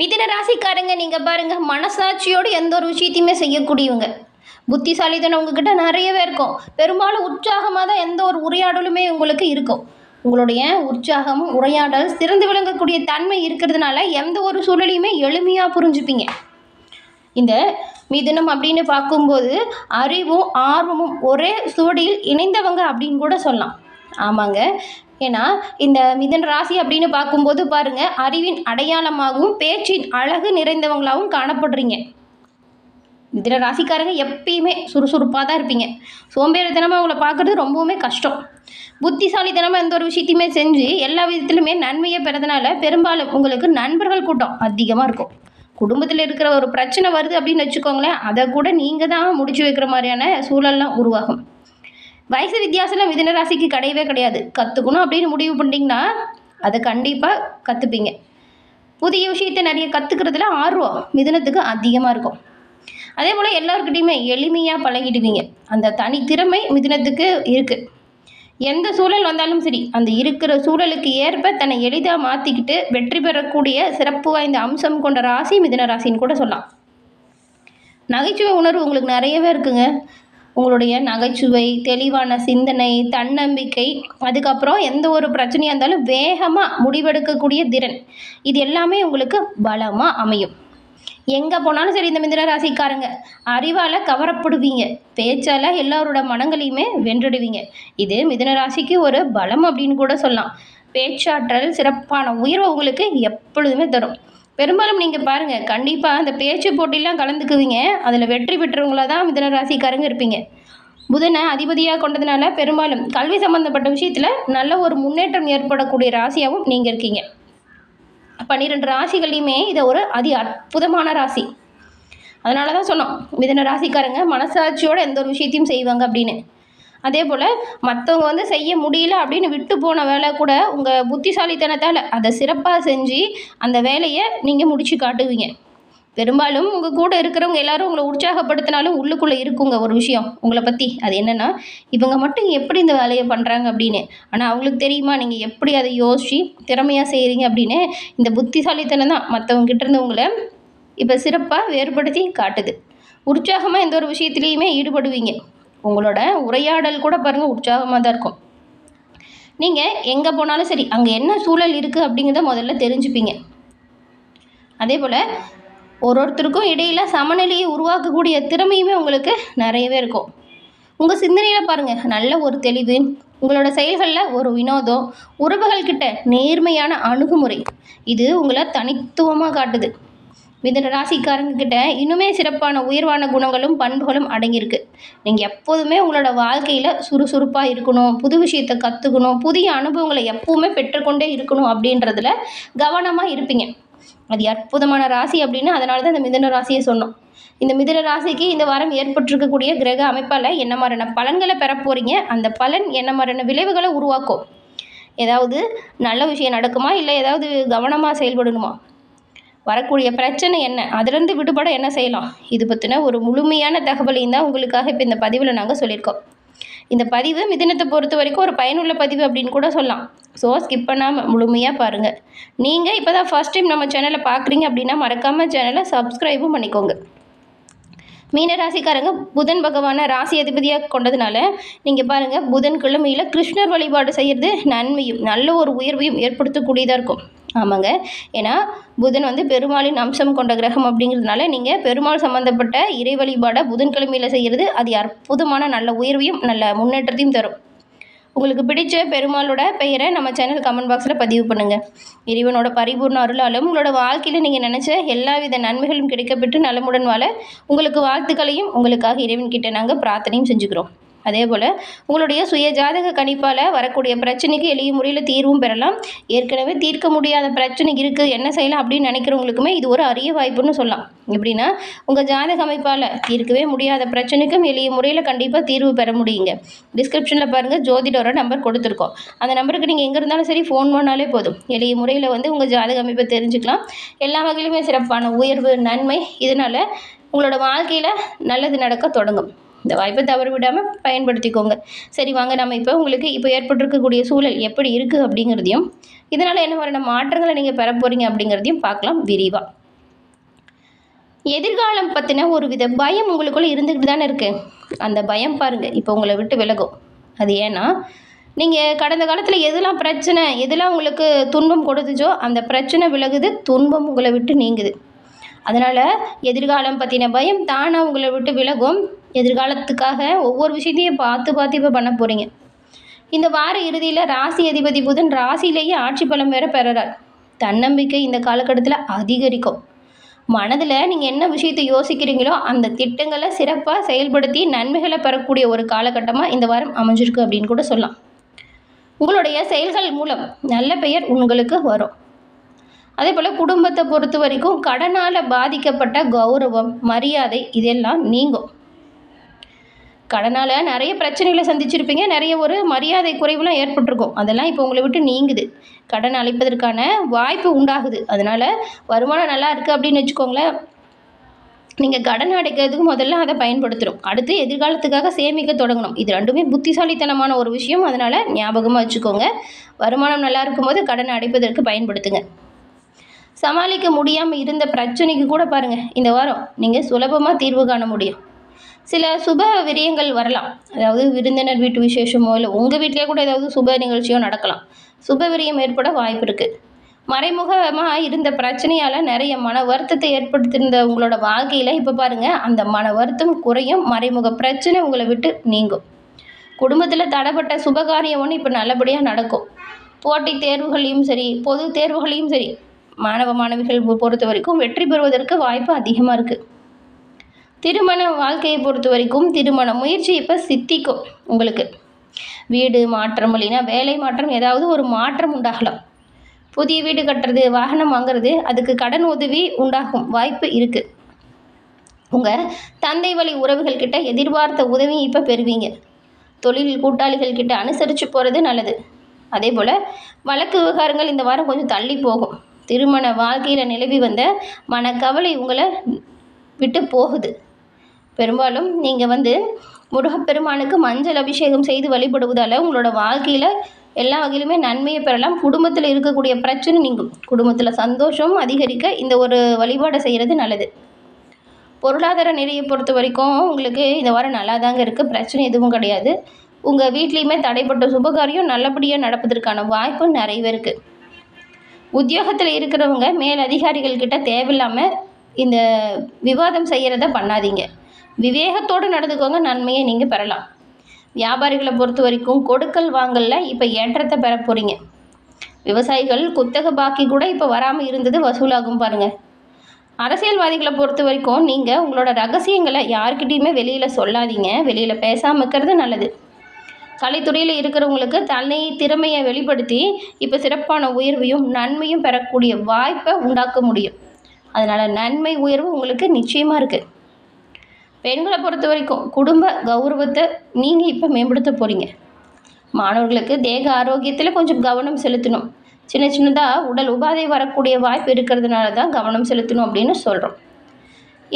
மிதுன ராசிக்காரங்க நீங்கள் பாருங்கள், மனசாட்சியோடு எந்த ஒரு விஷயத்தையுமே செய்யக்கூடியவங்க. புத்திசாலித்தனம் உங்ககிட்ட நிறையவே இருக்கும். பெரும்பாலும் உற்சாகமாக தான் எந்த ஒரு உரையாடலுமே உங்களுக்கு இருக்கும். உங்களுடைய உற்சாகம், உரையாடல் சிறந்து விளங்கக்கூடிய தன்மை இருக்கிறதுனால எந்த ஒரு சூழலையுமே எளிமையாக புரிஞ்சுப்பீங்க. இந்த மிதுனம் அப்படின்னு பார்க்கும்போது அறிவும் ஆர்வமும் ஒரே சுவடியில் இணைந்தவங்க அப்படின்னு கூட சொல்லலாம். ஆமாங்க. ஏன்னா இந்த மிதன ராசி அப்படின்னு பார்க்கும்போது பாருங்க, அறிவின் அடையாளமாகவும் பேச்சின் அழகு நிறைந்தவங்களாகவும் காணப்படுறீங்க. மிதுன ராசிக்காரங்க எப்பயுமே சுறுசுறுப்பாக தான் இருப்பீங்க. சோம்பேறித்தனமாக அவங்கள பார்க்குறது ரொம்பவுமே கஷ்டம். புத்திசாலித்தனமாக எந்த ஒரு விஷயத்தையுமே செஞ்சு எல்லா விதத்துலையுமே நன்மையை பெறதுனால பெரும்பாலும் உங்களுக்கு நண்பர்கள் கூட்டம் அதிகமாக இருக்கும். குடும்பத்தில் இருக்கிற ஒரு பிரச்சனை வருது அப்படின்னு வச்சுக்கோங்களேன், அதை கூட நீங்கள் தான் முடிச்சு வைக்கிற மாதிரியான சூழல்லாம் உருவாகும். வயசு வித்தியாசம்லாம் மிதுன ராசிக்கு கிடையவே கிடையாது. கற்றுக்கணும் அப்படின்னு முடிவு பண்ணிட்டீங்கன்னா அதை கண்டிப்பாக கற்றுப்பீங்க. புதிய விஷயத்தை நிறைய கற்றுக்கிறதுல ஆர்வம் மிதுனத்துக்கு அதிகமாக இருக்கும். அதே போல் எல்லாருக்கிட்டையுமே எளிமையாக பழகிடுவீங்க. அந்த தனித்திறமை மிதுனத்துக்கு இருக்குது. எந்த சூழல் வந்தாலும் சரி, அந்த இருக்கிற சூழலுக்கு ஏற்ப தன்னை எளிதாக மாற்றிக்கிட்டு வெற்றி பெறக்கூடிய சிறப்பு வாய்ந்த அம்சம் கொண்ட ராசி மிதுன ராசின்னு கூட சொல்லலாம். நகைச்சுவை உணர்வு உங்களுக்கு நிறையவே இருக்குங்க. உங்களுடைய நகைச்சுவை, தெளிவான சிந்தனை, தன்னம்பிக்கை, அதுக்கப்புறம் எந்த ஒரு பிரச்சனையாக இருந்தாலும் வேகமாக முடிவெடுக்கக்கூடிய திறன், இது எல்லாமே உங்களுக்கு பலமாக அமையும். எங்கே போனாலும் சரி, இந்த மிதுன ராசிக்காரங்க அறிவால் கவரப்படுவீங்க. பேச்சால் எல்லாரோட மனங்களையுமே வென்றிடுவீங்க. இது மிதுன ராசிக்கு ஒரு பலம் அப்படின்னு கூட சொல்லலாம். பேச்சாற்றல் சிறப்பான உயர்வை உங்களுக்கு எப்பொழுதுமே தரும். பெரும்பாலும் நீங்கள் பாருங்கள், கண்டிப்பாக அந்த பேச்சு போட்டிலாம் கலந்துக்குவீங்க. அதில் வெற்றி பெற்றவங்களாக தான் மிதுன ராசிக்காரங்க இருப்பீங்க. புதனை அதிபதியாக கொண்டதுனால பெரும்பாலும் கல்வி சம்மந்தப்பட்ட விஷயத்தில் நல்ல ஒரு முன்னேற்றம் ஏற்படக்கூடிய ராசியாகவும் நீங்கள் இருக்கீங்க. 12 ராசிகள்லையுமே இதை ஒரு அற்புதமான ராசி. அதனால தான் சொன்னோம், மிதுன ராசிக்காரங்க மனசாட்சியோடு எந்த ஒரு விஷயத்தையும் செய்வாங்க அப்படின்னு. அதே போல் மற்றவங்க செய்ய முடியல அப்படின்னு விட்டு போன வேலை கூட உங்கள் புத்திசாலித்தனத்தால் அதை சிறப்பாக செஞ்சு அந்த வேலையை நீங்கள் முடித்து காட்டுவீங்க. பெரும்பாலும் உங்கள் கூட இருக்கிறவங்க எல்லாரும் உங்களை உற்சாகப்படுத்தினாலும் உள்ளுக்குள்ளே இருக்குங்க ஒரு விஷயம் உங்களை பற்றி. அது என்னென்னா, இவங்க மட்டும் எப்படி இந்த வேலையை பண்ணுறாங்க அப்படின்னு. ஆனால் அவங்களுக்கு தெரியுமா நீங்கள் எப்படி அதை யோசித்து திறமையாக செய்கிறீங்க அப்படின்னு. இந்த புத்திசாலித்தனம் தான் மற்றவங்ககிட்ட இருந்து உங்களை இப்போ சிறப்பாக வேறுபடுத்தி காட்டுது. உற்சாகமாக எந்த ஒரு விஷயத்துலேயுமே ஈடுபடுவீங்க. உங்களோட உரையாடல் கூட பாருங்கள் உற்சாகமாக தான் இருக்கும். நீங்கள் எங்கே போனாலும் சரி, அங்கே என்ன சூழல் இருக்குது அப்படிங்கிறத முதல்ல தெரிஞ்சுப்பீங்க. அதே போல் ஒருத்தருக்கும் இடையில் சமநிலையை உருவாக்கக்கூடிய திறமையுமே உங்களுக்கு நிறையவே இருக்கும். உங்கள் சிந்தனையில் பாருங்கள் நல்ல ஒரு தெளிவு, உங்களோட செயல்களில் ஒரு வினோதம், உறவுகள்கிட்ட நேர்மையான அணுகுமுறை, இது உங்களை தனித்துவமாக காட்டுது. மிதுன ராசிக்காரங்கிட்ட இன்னுமே சிறப்பான உயர்வான குணங்களும் பண்புகளும் அடங்கியிருக்கு. நீங்கள் எப்போதுமே உங்களோட வாழ்க்கையில் சுறுசுறுப்பாக இருக்கணும், புது விஷயத்தை கற்றுக்கணும், புதிய அனுபவங்களை எப்பவுமே பெற்றுக்கொண்டே இருக்கணும் அப்படின்றதுல கவனமாக இருப்பீங்க. அது அற்புதமான ராசி அப்படின்னு அதனால தான் இந்த மிதுன ராசியை சொன்னோம். இந்த மிதுன ராசிக்கு இந்த வாரம் ஏற்பட்டிருக்கக்கூடிய கிரக அமைப்பால் என்ன மாதிரியான பலன்களை பெற போகிறீங்க, அந்த பலன் என்ன மாதிரியான விளைவுகளை உருவாக்கும், ஏதாவது நல்ல விஷயம் நடக்குமா, இல்லை ஏதாவது கவனமாக செயல்படணுமா, வரக்கூடிய பிரச்சனை என்ன, அதிலிருந்து விடுபட என்ன செய்யலாம், இது பற்றின ஒரு முழுமையான தகவலையும் தான் உங்களுக்காக இப்போ இந்த பதிவில் நாங்கள் சொல்லியிருக்கோம். இந்த பதிவு மிதுனத்தை பொறுத்த வரைக்கும் ஒரு பயனுள்ள பதிவு அப்படின்னு கூட சொல்லலாம். ஸோ ஸ்கிப் பண்ணாமல் முழுமையாக பாருங்கள். நீங்கள் இப்போ தான் ஃபஸ்ட் டைம் நம்ம சேனலை பார்க்குறீங்க அப்படின்னா மறக்காமல் சேனலை சப்ஸ்கிரைபும் பண்ணிக்கோங்க. மீன ராசிக்காரங்க புதன் பகவானை ராசி அதிபதியாக கொண்டதுனால நீங்கள் பாருங்கள், புதன் கிழமையில் கிருஷ்ணர் வழிபாடு செய்கிறது நன்மையும் நல்ல ஒரு உயர்வையும் ஏற்படுத்தக்கூடியதாக இருக்கும். ஆமாங்க. ஏன்னா புதன் பெருமாளின் அம்சம் கொண்ட கிரகம் அப்படிங்கிறதுனால நீங்கள் பெருமாள் சம்மந்தப்பட்ட இறை வழிபாடை புதன்கிழமையில் செய்கிறது அது அற்புதமான நல்ல உயர்வையும் நல்ல முன்னேற்றத்தையும் தரும். உங்களுக்கு பிடிச்ச பெருமாளோட பெயரை நம்ம சேனல் கமெண்ட் பாக்ஸில் பதிவு பண்ணுங்கள். இறைவனோட பரிபூர்ண அருளாலும் உங்களோட வாழ்க்கையில் நீங்கள் நினச்ச எல்லாவித நன்மைகளும் கிடைக்கப்பெற்று நலமுடன் வாழ உங்களுக்கு வாழ்த்துக்களையும் உங்களுக்காக இறைவன்கிட்ட நாங்கள் பிரார்த்தனையும் செஞ்சுக்கிறோம். அதே போல் உங்களுடைய சுய ஜாதக கணிப்பால் வரக்கூடிய பிரச்சனைக்கு எளிய முறையில் தீர்வும் பெறலாம். ஏற்கனவே தீர்க்க முடியாத பிரச்சனை இருக்குது, என்ன செய்யலாம் அப்படின்னு நினைக்கிறவங்களுக்குமே இது ஒரு அரிய வாய்ப்புன்னு சொல்லலாம். எப்படின்னா, உங்கள் ஜாதக அமைப்பால் தீர்க்கவே முடியாத பிரச்சனைக்கும் எளிய முறையில் கண்டிப்பாக தீர்வு பெற முடியுங்க. டிஸ்கிரிப்ஷனில் பாருங்கள், ஜோதிடரோட நம்பர் கொடுத்துருக்கோம். அந்த நம்பருக்கு நீங்கள் எங்கே இருந்தாலும் சரி ஃபோன் பண்ணாலே போதும். எளிய முறையில் உங்கள் ஜாதக அமைப்பை தெரிஞ்சுக்கலாம். எல்லா வகையிலுமே சிறப்பான உயர்வு நன்மை, இதனால் உங்களோட வாழ்க்கையில் நல்லது நடக்க தொடங்கும். இந்த வாய்ப்பை தவறு விடாமல் பயன்படுத்திக்கோங்க. சரி வாங்க, நம்ம உங்களுக்கு இப்போ ஏற்பட்டிருக்கக்கூடிய சூழல் எப்படி இருக்குது அப்படிங்கிறதையும், இதனால் என்ன மாதிரியான மாற்றங்களை நீங்கள் பெற போகிறீங்க அப்படிங்கிறதையும் பார்க்கலாம் விரிவாக. எதிர்காலம் பற்றின ஒரு வித பயம் உங்களுக்குள்ளே இருந்துக்கிட்டு தானே இருக்குது. அந்த பயம் பாருங்கள் இப்போ உங்களை விட்டு விலகும். அது ஏன்னா நீங்கள் கடந்த காலத்தில் எதெல்லாம் பிரச்சனை, எதெல்லாம் உங்களுக்கு துன்பம் கொடுத்துச்சோ அந்த பிரச்சனை விலகுது, துன்பம் உங்களை விட்டு நீங்குது. அதனால் எதிர்காலம் பற்றின பயம் தானாக உங்களை விட்டு விலகும். எதிர்காலத்துக்காக ஒவ்வொரு விஷயத்தையும் பார்த்து பார்த்து இப்போ பண்ண போகிறீங்க. இந்த வார இறுதியில் ராசி அதிபதி புதன் ராசியிலேயே ஆட்சி பலம் வேற பெறுறார். தன்னம்பிக்கை இந்த காலகட்டத்தில் அதிகரிக்கும். மனதில் நீங்கள் என்ன விஷயத்தை யோசிக்கிறீங்களோ அந்த திட்டங்களை சிறப்பாக செயல்படுத்தி நன்மைகளை பெறக்கூடிய ஒரு காலகட்டமாக இந்த வாரம் அமைஞ்சிருக்கு அப்படின்னு கூட சொல்லலாம். உங்களுடைய செயல்கள் மூலம் நல்ல பெயர் உங்களுக்கு வரும். அதே போல் குடும்பத்தை பொறுத்த வரைக்கும் கடனால் பாதிக்கப்பட்ட கௌரவம், மரியாதை இதெல்லாம் நீங்கும். கடனால் நிறைய பிரச்சனைகளை சந்திச்சிருப்பீங்க, நிறைய ஒரு மரியாதை குறைவுலாம் ஏற்பட்டிருக்கும். அதெல்லாம் இப்போ உங்களை விட்டு நீங்குது. கடன் அளிப்பதற்கான வாய்ப்பு உண்டாகுது. அதனால் வருமானம் நல்லா இருக்குது அப்படின்னு வச்சுக்கோங்களேன். நீங்கள் கடன் அடைக்கிறதுக்கு முதல்ல அதை பயன்படுத்தணும். அடுத்து எதிர்காலத்துக்காக சேமிக்க தொடங்கணும். இது ரெண்டுமே புத்திசாலித்தனமான ஒரு விஷயம். அதனால் ஞாபகமாக வச்சுக்கோங்க. வருமானம் நல்லா இருக்கும்போது கடனை அடைப்பதற்கு பயன்படுத்துங்க. சமாளிக்க முடியாமல் இருந்த பிரச்சனைக்கு கூட பாருங்கள் இந்த வாரம் நீங்கள் சுலபமாக தீர்வு காண முடியும். சில சுப விரயங்கள் வரலாம். அதாவது விருந்தினர் வீட்டு விசேஷமோ இல்லை உங்கள் வீட்டிலே கூட ஏதாவது சுப நிகழ்ச்சியோ நடக்கலாம். சுப விரயம் ஏற்பட வாய்ப்பு இருக்குது. மறைமுகமாக இருந்த பிரச்சனையால் நிறைய மன வருத்தத்தை ஏற்படுத்தியிருந்த உங்களோட வாழ்க்கையில் இப்போ பாருங்கள் அந்த மன வருத்தம் குறையும். மறைமுக பிரச்சனை உங்களை விட்டு நீங்கும். குடும்பத்தில் தடைப்பட்ட சுபகாரியம் ஒன்று இப்போ நல்லபடியாக நடக்கும். போட்டித் தேர்வுகளையும் சரி, பொது தேர்வுகளையும் சரி, மாணவ மாணவிகள் பொறுத்த வரைக்கும் வெற்றி பெறுவதற்கு வாய்ப்பு அதிகமாக இருக்குது. திருமண வாழ்க்கையை பொறுத்த வரைக்கும் திருமண முயற்சி இப்போ சித்திக்கும். உங்களுக்கு வீடு மாற்றம் இல்லைன்னா வேலை மாற்றம், ஏதாவது ஒரு மாற்றம் உண்டாகலாம். புதிய வீடு கட்டுறது, வாகனம் வாங்குறது, அதுக்கு கடன் உதவி உண்டாகும் வாய்ப்பு இருக்குது. உங்கள் தந்தை வழி உறவுகள்கிட்ட எதிர்பார்த்த உதவி இப்போ பெறுவீங்க. தொழில் கூட்டாளிகள் கிட்ட அனுசரித்து போகிறது நல்லது. அதே போல் வழக்கு விவகாரங்கள் இந்த வாரம் கொஞ்சம் தள்ளி போகும். திருமண வாழ்க்கையில் நிலவி வந்த மனக்கவலை உங்களை விட்டு போகுது. பெரும்பாலும் நீங்கள் முருகப்பெருமானுக்கு மஞ்சள் அபிஷேகம் செய்து வழிபடுவதால் உங்களோட வாழ்க்கையில் எல்லா வகையிலுமே நன்மையை பெறலாம். குடும்பத்தில் இருக்கக்கூடிய பிரச்சனை நீங்கும். குடும்பத்தில் சந்தோஷம் அதிகரிக்க இந்த ஒரு வழிபாடை செய்கிறது நல்லது. பொருளாதார நிலையை பொறுத்த வரைக்கும் உங்களுக்கு இந்த வாரம் நல்லா தாங்க இருக்குது. பிரச்சனை எதுவும் கிடையாது. உங்கள் வீட்லேயுமே தடைப்பட்ட சுபகாரியம் நல்லபடியாக நடப்பதற்கான வாய்ப்பு நிறையவே இருக்குது. உத்தியோகத்தில் இருக்கிறவங்க மேல் அதிகாரிகள்கிட்ட தேவையில்லாமல் இந்த விவாதம் செய்கிறத பண்ணாதீங்க. விவேகத்தோடு நடந்துக்கோங்க, நன்மையை நீங்கள் பெறலாம். வியாபாரிகளை பொறுத்த வரைக்கும் கொடுக்கல் வாங்கலில் இப்போ ஏற்றத்தை பெற போகிறீங்க. விவசாயிகள் குத்தக பாக்கி கூட இப்போ வராமல் இருந்தது வசூலாகும் பாருங்கள். அரசியல்வாதிகளை பொறுத்த வரைக்கும் நீங்கள் உங்களோட ரகசியங்களை யார்கிட்டையுமே வெளியில் சொல்லாதீங்க. வெளியில் பேசாமல் இருக்கிறது நல்லது. கலைத்துறையில் இருக்கிறவங்களுக்கு திறமையை வெளிப்படுத்தி இப்போ சிறப்பான உயர்வையும் நன்மையும் பெறக்கூடிய வாய்ப்பை உண்டாக்க முடியும். அதனால் நன்மை உயர்வு உங்களுக்கு நிச்சயமாக இருக்குது. பெண்களை பொறுத்த வரைக்கும் குடும்ப கௌரவத்தை நீங்கள் இப்போ மேம்படுத்த போகிறீங்க. மாணவர்களுக்கு தேக ஆரோக்கியத்தில் கொஞ்சம் கவனம் செலுத்தணும். சின்னதாக உடல் உபாதை வரக்கூடிய வாய்ப்பு இருக்கிறதுனால தான் கவனம் செலுத்தணும் அப்படின்னு சொல்கிறோம்.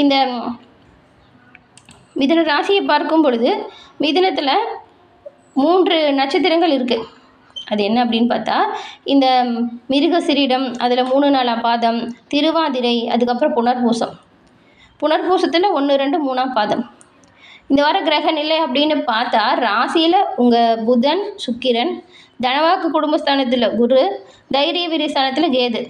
இந்த மிதுன ராசியை பார்க்கும் பொழுது மிதுனத்தில் 3 நட்சத்திரங்கள் இருக்குது. அது என்ன அப்படின்னு பார்த்தா இந்த மிருகசிரீடம், அதில் 3 4 பாதம், திருவாதிரை, அதுக்கப்புறம் புனர்பூசம். புனர்பூசத்தில் 1 2 3 பாதம். இந்த வார கிரக நிலை அப்படின்னு பார்த்தா ராசியில் உங்கள் புதன், சுக்கிரன், தனவாக்கு குடும்பஸ்தானத்தில் குரு, தைரிய விரிஸ்தானத்தில் கேது,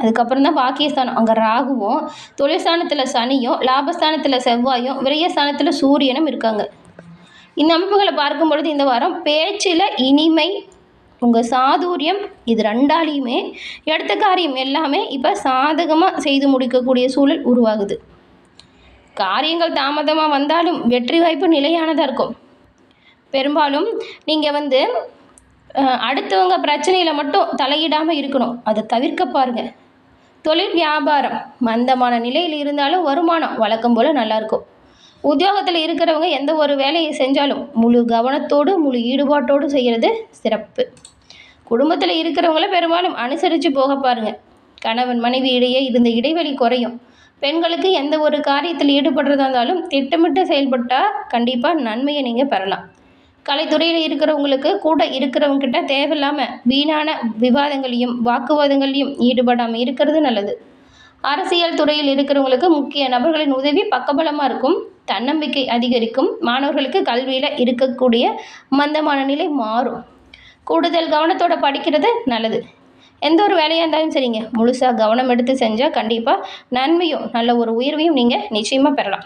அதுக்கப்புறம் தான் பாக்கியஸ்தானம் அங்கே ராகுவும், தொழில்ஸ்தானத்தில் சனியும், லாபஸ்தானத்தில் செவ்வாயும், விரயஸ்தானத்தில் சூரியனும் இருக்காங்க. இந்த அமைப்புகளை பார்க்கும் பொழுது இந்த வாரம் பேச்சில் இனிமை, உங்கள் சாதுரியம், இது ரெண்டாலையுமே எடுத்த காரியம் எல்லாமே இப்போ சாதகமாக செய்து முடிக்கக்கூடிய சூழல் உருவாகுது. காரியங்கள் தாமதமாக வந்தாலும் வெற்றி வாய்ப்பு நிலையானதாக இருக்கும். பெரும்பாலும் நீங்கள் அடுத்தவங்க பிரச்சனையில் மட்டும் தலையிடாமல் இருக்கணும். அதை தவிர்க்க பாருங்கள். தொழில் வியாபாரம் மந்தமான நிலையில் இருந்தாலும் வருமானம் வழக்கம் போல் நல்லாயிருக்கும். உத்தியோகத்தில் இருக்கிறவங்க எந்த ஒரு வேலையை செஞ்சாலும் முழு கவனத்தோடு முழு ஈடுபாட்டோடு செய்கிறது சிறப்பு. குடும்பத்தில் இருக்கிறவங்கள பெரும்பாலும் அனுசரித்து போக பாருங்கள். கணவன் மனைவி இடையே இருந்த இடைவெளி குறையும். பெண்களுக்கு எந்த ஒரு காரியத்தில் ஈடுபடுறதா இருந்தாலும் திட்டமிட்டு செயல்பட்டால் கண்டிப்பாக நன்மையை நீங்கள் பெறலாம். கலைத்துறையில் இருக்கிறவங்களுக்கு கூட இருக்கிறவங்ககிட்ட தேவையில்லாமல் வீணான விவாதங்களையும் வாக்குவாதங்களையும் ஈடுபடாமல் இருக்கிறது நல்லது. அரசியல் துறையில் இருக்கிறவங்களுக்கு முக்கிய நபர்களின் உதவி பக்கபலமாக இருக்கும். தன்னம்பிக்கை அதிகரிக்கும். மாணவர்களுக்கு கல்வியில் இருக்கக்கூடிய மந்தமான நிலை மாறும். கூடுதல் கவனத்தோட படிக்கிறது நல்லது. எந்த ஒரு வேலையாக இருந்தாலும் சரிங்க, முழுசாக கவனம் எடுத்து செஞ்சால் கண்டிப்பாக நன்மையும் நல்ல ஒரு உயர்வையும் நீங்கள் நிச்சயமாக பெறலாம்.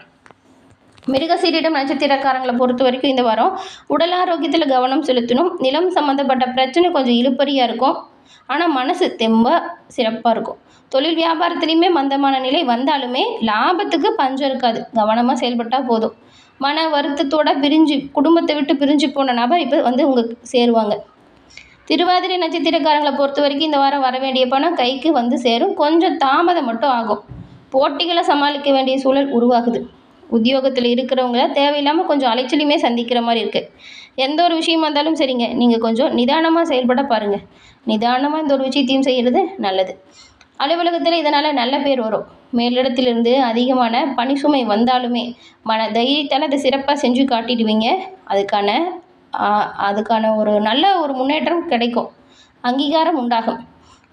மிருகசீரிடம் நட்சத்திரக்காரங்களை பொறுத்த வரைக்கும் இந்த வாரம் உடல் ஆரோக்கியத்தில் கவனம் செலுத்தணும். நிலம் சம்மந்தப்பட்ட பிரச்சனை கொஞ்சம் இழுபறியாக இருக்கும், ஆனால் மனசு தெம்பாக சிறப்பாக இருக்கும். தொழில் வியாபாரத்துலேயுமே மந்தமான நிலை வந்தாலுமே லாபத்துக்கு பஞ்சம் இருக்காது. கவனமாக செயல்பட்டால் போதும். மன வருத்தத்தோட குடும்பத்தை விட்டு பிரிஞ்சு போன நபர் இப்போ உங்களுக்கு சேருவாங்க. திருவாதிரை நட்சத்திரக்காரங்களை பொறுத்த வரைக்கும் இந்த வாரம் வர வேண்டிய பணம் கைக்கு சேரும். கொஞ்சம் தாமதம் மட்டும் ஆகும். போட்டிகளை சமாளிக்க வேண்டிய சூழல் உருவாகுது. உத்தியோகத்தில் இருக்கிறவங்க தேவையில்லாமல் கொஞ்சம் அலைச்சலையுமே சந்திக்கிற மாதிரி இருக்குது. எந்த ஒரு விஷயமா இருந்தாலும் சரிங்க, நீங்கள் கொஞ்சம் நிதானமாக செயல்பட பாருங்கள். நிதானமாக இந்த ஒரு விஷயத்தையும் செய்கிறது நல்லது. அலுவலகத்தில் இதனால் நல்ல பேர் வரும். மேலிடத்திலிருந்து அதிகமான பணி சுமை வந்தாலுமே மன தைரியத்தால் அதை சிறப்பாக செஞ்சு காட்டிடுவீங்க. அதுக்கான ஒரு நல்ல ஒரு முன்னேற்றம் கிடைக்கும். அங்கீகாரம் உண்டாகும்.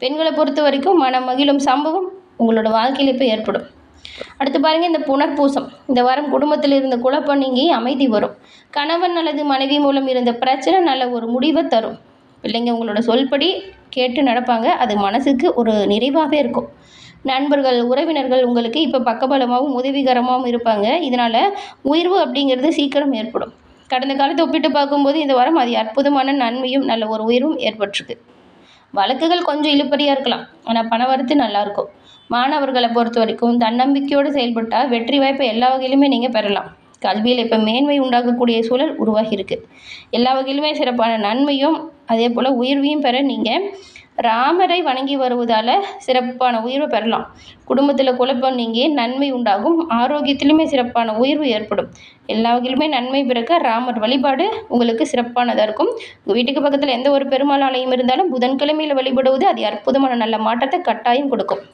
பெண்களை பொறுத்த வரைக்கும் மன மகிழும் சம்பவம் உங்களோட வாழ்க்கையில் இப்போ ஏற்படும். அடுத்து பாருங்கள், இந்த புனர்பூசம். இந்த வாரம் குடும்பத்தில் இருந்த குழப்பம் நீங்கி அமைதி வரும். கணவன் அல்லது மனைவி மூலம் இருந்த பிரச்சனை நல்ல ஒரு முடிவை தரும். பிள்ளைங்க உங்களோட சொல்படி கேட்டு நடப்பாங்க. அது மனசுக்கு ஒரு நிறைவாகவே இருக்கும். நண்பர்கள், உறவினர்கள் உங்களுக்கு இப்போ பக்கபலமாகவும் உதவிகரமாகவும் இருப்பாங்க. இதனால் உயர்வு அப்படிங்கிறது சீக்கிரம் ஏற்படும். கடந்த காலத்தை ஒப்பிட்டு பார்க்கும்போது இந்த வாரம் அது அற்புதமான நன்மையும் நல்ல ஒரு உயர்வும் ஏற்பட்டிருக்கு. வழக்குகள் கொஞ்சம் இழுபறியாக இருக்கலாம், ஆனால் பணவரத்து நல்லாயிருக்கும். மாணவர்களை பொறுத்த வரைக்கும் தன்னம்பிக்கையோடு செயல்பட்டால் வெற்றி வாய்ப்பை எல்லா வகையிலுமே நீங்கள் பெறலாம். கல்வியில் இப்போ மேன்மை உண்டாகக்கூடிய சூழல் உருவாகி இருக்குது. எல்லா வகையிலுமே சிறப்பான நன்மையும் அதே போல் உயர்வையும் பெற நீங்கள் ராமரை வணங்கி வருவதால் சிறப்பான உயர்வை பெறலாம். குடும்பத்தில் குழப்பம் நீங்கி நன்மை உண்டாகும். ஆரோக்கியத்திலுமே சிறப்பான உயர்வு ஏற்படும். எல்லா வகையிலுமே நன்மை பிறக்க ராமர் வழிபாடு உங்களுக்கு சிறப்பானதாக இருக்கும். உங்கள் வீட்டுக்கு பக்கத்தில் எந்த ஒரு பெருமாள் ஆலயம் இருந்தாலும் புதன்கிழமையில் வழிபடுவது அது அற்புதமான நல்ல மாற்றத்தை கட்டாயம் கொடுக்கும்.